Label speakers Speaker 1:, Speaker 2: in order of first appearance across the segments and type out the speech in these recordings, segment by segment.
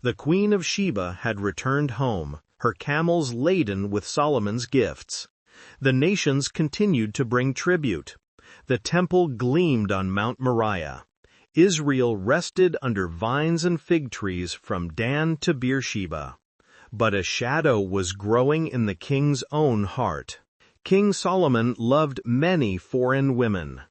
Speaker 1: The Queen of Sheba had returned home, her camels laden with Solomon's gifts. The nations continued to bring tribute. The temple gleamed on Mount Moriah. Israel rested under vines and fig trees from Dan to Beersheba. But a shadow was growing in the king's own heart. King Solomon loved many foreign women.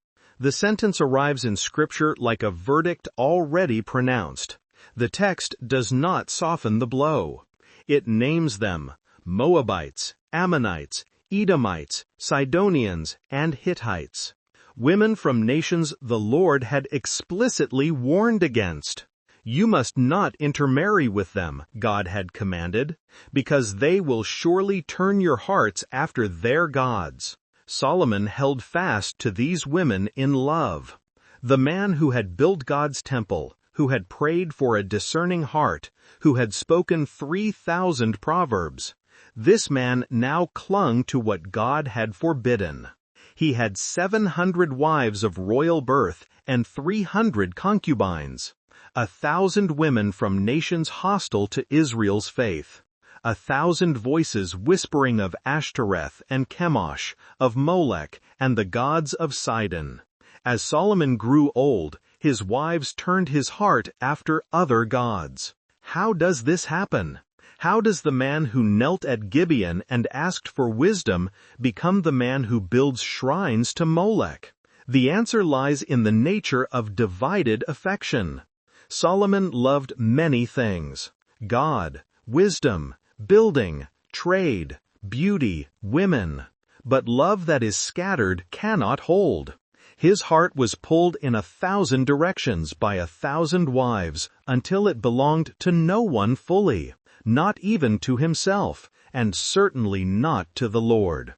Speaker 1: The sentence arrives in Scripture like a verdict already pronounced. The text does not soften the blow. It names them: Moabites, Ammonites, Edomites, Sidonians, and Hittites. Women from nations the Lord had explicitly warned against. You must not intermarry with them, God had commanded, because they will surely turn your hearts after their gods. Solomon held fast to these women in love. The man who had built God's temple, who had prayed for a discerning heart, who had spoken 3,000 proverbs, this man now clung to what God had forbidden. He had 700 wives of royal birth and 300 concubines, 1,000 women from nations hostile to Israel's faith, 1,000 voices whispering of Ashtoreth and Chemosh, of Molech and the gods of Sidon. As Solomon grew old, his wives turned his heart after other gods. How does this happen? How does the man who knelt at Gibeon and asked for wisdom become the man who builds shrines to Molech? The answer lies in the nature of divided affection. Solomon loved many things: God, wisdom, building, trade, beauty, women. But love that is scattered cannot hold. His heart was pulled in 1,000 directions by 1,000 wives until it belonged to no one fully, not even to himself, and certainly not to the Lord.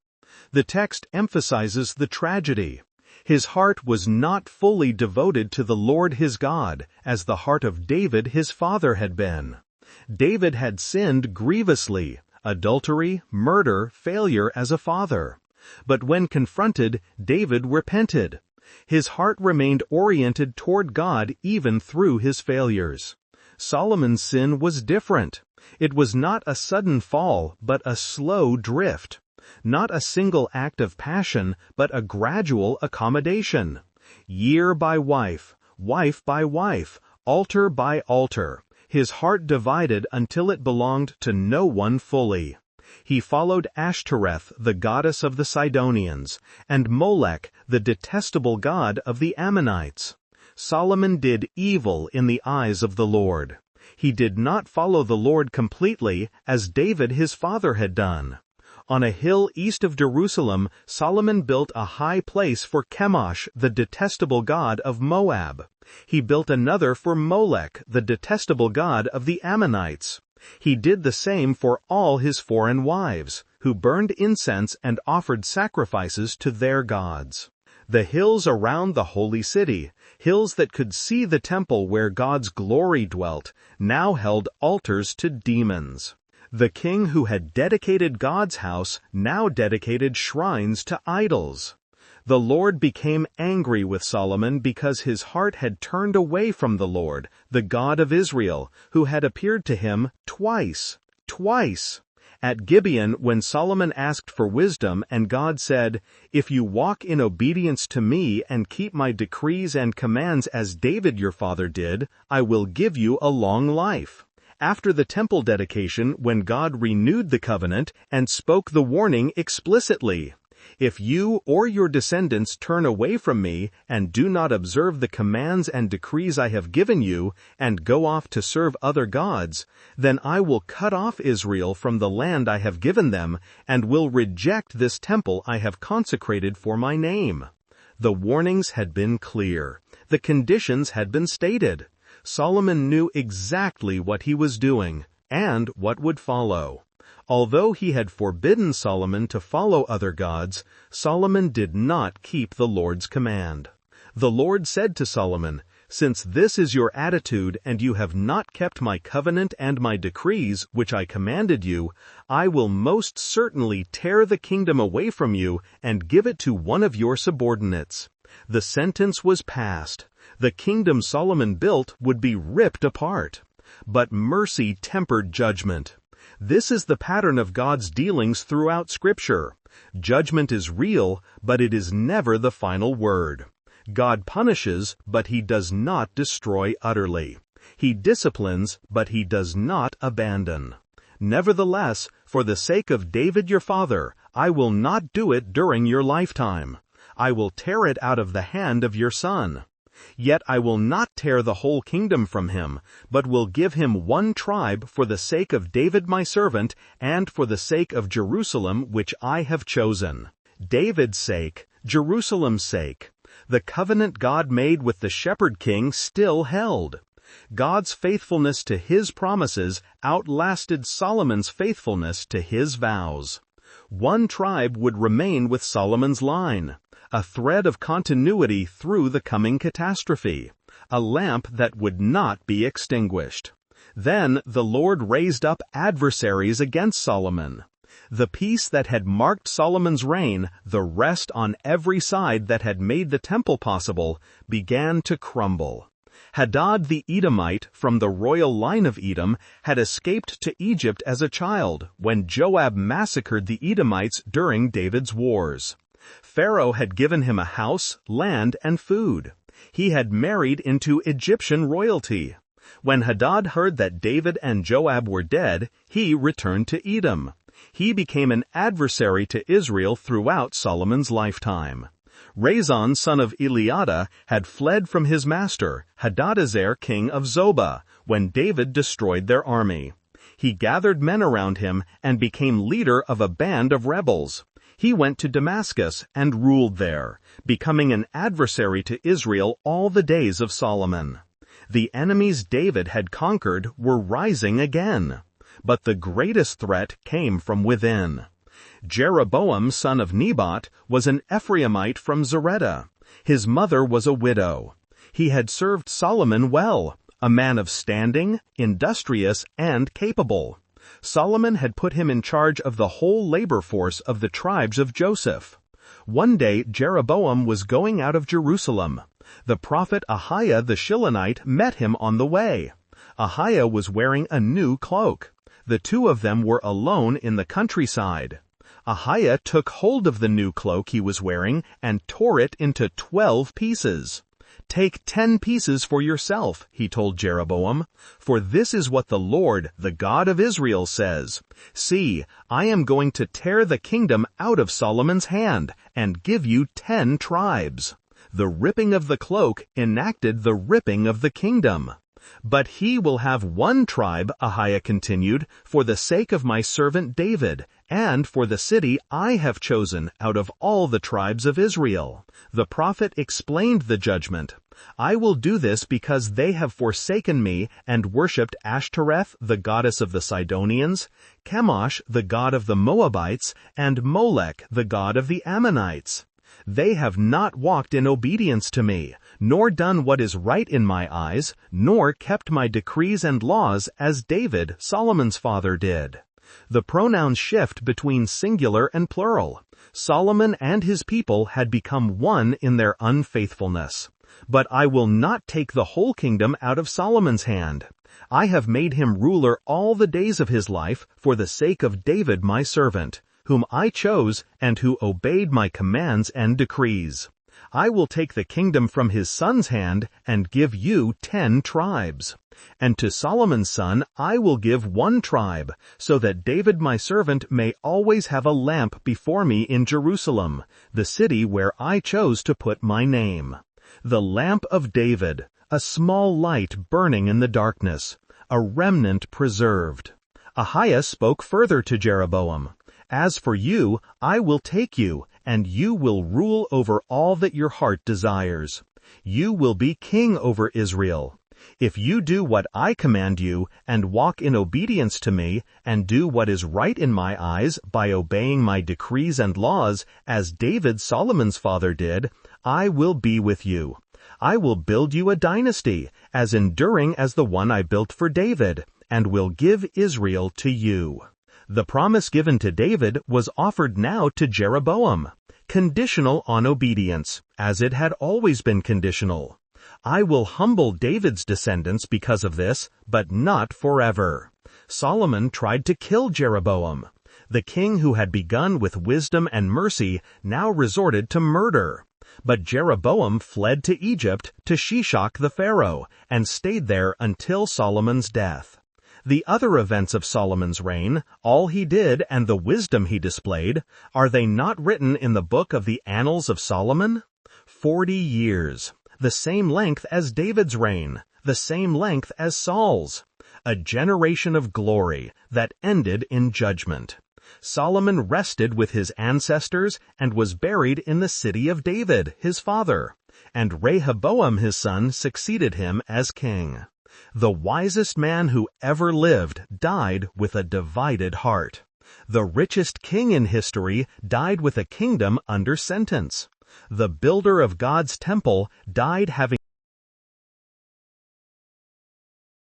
Speaker 1: The text emphasizes the tragedy. His heart was not fully devoted to the Lord his God, as the heart of David his father had been. David had sinned grievously: adultery, murder, failure as a father. But when confronted, David repented. His heart remained oriented toward God even through his failures. Solomon's sin was different. It was not a sudden fall, but a slow drift. Not a single act of passion, but a gradual accommodation. Year by wife, wife by wife, altar by altar. His heart divided until it belonged to no one fully. He followed Ashtoreth, the goddess of the Sidonians, and Molech, the detestable god of the Ammonites. Solomon did evil in the eyes of the Lord. He did not follow the Lord completely, as David his father had done. On a hill east of Jerusalem, Solomon built a high place for Chemosh, the detestable god of Moab. He built another for Molech, the detestable god of the Ammonites. He did the same for all his foreign wives, who burned incense and offered sacrifices to their gods. The hills around the holy city, hills that could see the temple where God's glory dwelt, now held altars to demons. The king who had dedicated God's house now dedicated shrines to idols. The Lord became angry with Solomon because his heart had turned away from the Lord, the God of Israel, who had appeared to him twice. At Gibeon, when Solomon asked for wisdom, and God said, "If you walk in obedience to me and keep my decrees and commands as David your father did, I will give you a long life." After the temple dedication, when God renewed the covenant and spoke the warning explicitly, "If you or your descendants turn away from me and do not observe the commands and decrees I have given you and go off to serve other gods, then I will cut off Israel from the land I have given them and will reject this temple I have consecrated for my name." The warnings had been clear. The conditions had been stated. Solomon knew exactly what he was doing and what would follow. Although he had forbidden Solomon to follow other gods, Solomon did not keep the Lord's command. The Lord said to Solomon, "Since this is your attitude and you have not kept my covenant and my decrees which I commanded you, I will most certainly tear the kingdom away from you and give it to one of your subordinates." The sentence was passed. The kingdom Solomon built would be ripped apart. but mercy tempered judgment. This is the pattern of God's dealings throughout Scripture. Judgment is real, but it is never the final word. God punishes, but He does not destroy utterly. He disciplines, but He does not abandon. Nevertheless, for the sake of David your father, I will not do it during your lifetime. I will tear it out of the hand of your son. Yet I will not tear the whole kingdom from him, but will give him one tribe for the sake of David my servant, and for the sake of Jerusalem which I have chosen. David's sake, Jerusalem's sake. The covenant God made with the shepherd king still held. God's faithfulness to His promises outlasted Solomon's faithfulness to his vows. One tribe would remain with Solomon's line, a thread of continuity through the coming catastrophe, a lamp that would not be extinguished. Then the Lord raised up adversaries against Solomon. The peace that had marked Solomon's reign, the rest on every side that had made the temple possible, began to crumble. Hadad the Edomite, from the royal line of Edom, had escaped to Egypt as a child when Joab massacred the Edomites during David's wars. Pharaoh had given him a house, land, and food. He had married into Egyptian royalty. When Hadad heard that David and Joab were dead, he returned to Edom. He became an adversary to Israel throughout Solomon's lifetime. Rezon, son of Eliada, had fled from his master, Hadadezer, king of Zobah, when David destroyed their army. He gathered men around him and became leader of a band of rebels. He went to Damascus and ruled there, becoming an adversary to Israel all the days of Solomon. The enemies David had conquered were rising again, but the greatest threat came from within. Jeroboam, son of Nebat, was an Ephraimite from Zeredah. His mother was a widow. He had served Solomon well, a man of standing, industrious, and capable. Solomon had put him in charge of the whole labor force of the tribes of Joseph. One day Jeroboam was going out of Jerusalem. The prophet Ahiah the Shilonite met him on the way. Ahiah was wearing a new cloak. The two of them were alone in the countryside. Ahiah took hold of the new cloak he was wearing and tore it into 12 pieces. "Take 10 pieces for yourself," he told Jeroboam, "for this is what the Lord, the God of Israel, says. See, I am going to tear the kingdom out of Solomon's hand and give you 10 tribes." The ripping of the cloak enacted the ripping of the kingdom. "But he will have one tribe," Ahiah continued, "for the sake of my servant David, and for the city I have chosen out of all the tribes of Israel." The prophet explained the judgment. "I will do this because they have forsaken me and worshipped Ashtoreth, the goddess of the Sidonians, Chemosh, the god of the Moabites, and Molech, the god of the Ammonites. They have not walked in obedience to me, nor done what is right in my eyes, nor kept my decrees and laws as David, Solomon's father, did." The pronouns shift between singular and plural. Solomon and his people had become one in their unfaithfulness. "But I will not take the whole kingdom out of Solomon's hand. I have made him ruler all the days of his life for the sake of David my servant, whom I chose and who obeyed my commands and decrees. I will take the kingdom from his son's hand and give you 10 tribes. And to Solomon's son I will give 1 tribe, so that David my servant may always have a lamp before me in Jerusalem, the city where I chose to put my name. The lamp of David, a small light burning in the darkness, a remnant preserved." Ahiah spoke further to Jeroboam. "As for you, I will take you, and you will rule over all that your heart desires. You will be king over Israel. If you do what I command you, and walk in obedience to me, and do what is right in my eyes by obeying my decrees and laws, as David Solomon's father did, I will be with you. I will build you a dynasty, as enduring as the one I built for David, and will give Israel to you." The promise given to David was offered now to Jeroboam, conditional on obedience, as it had always been conditional. I will humble David's descendants because of this, but not forever. Solomon tried to kill Jeroboam. The king who had begun with wisdom and mercy now resorted to murder. But Jeroboam fled to Egypt to Shishak the Pharaoh and stayed there until Solomon's death. The other events of Solomon's reign, all he did and the wisdom he displayed, are they not written in the book of the Annals of Solomon? 40 years, the same length as David's reign, the same length as Saul's. A generation of glory that ended in judgment. Solomon rested with his ancestors and was buried in the city of David, his father, and Rehoboam his son succeeded him as king. The wisest man who ever lived died with a divided heart. The richest king in history died with a kingdom under sentence. The builder of God's temple died having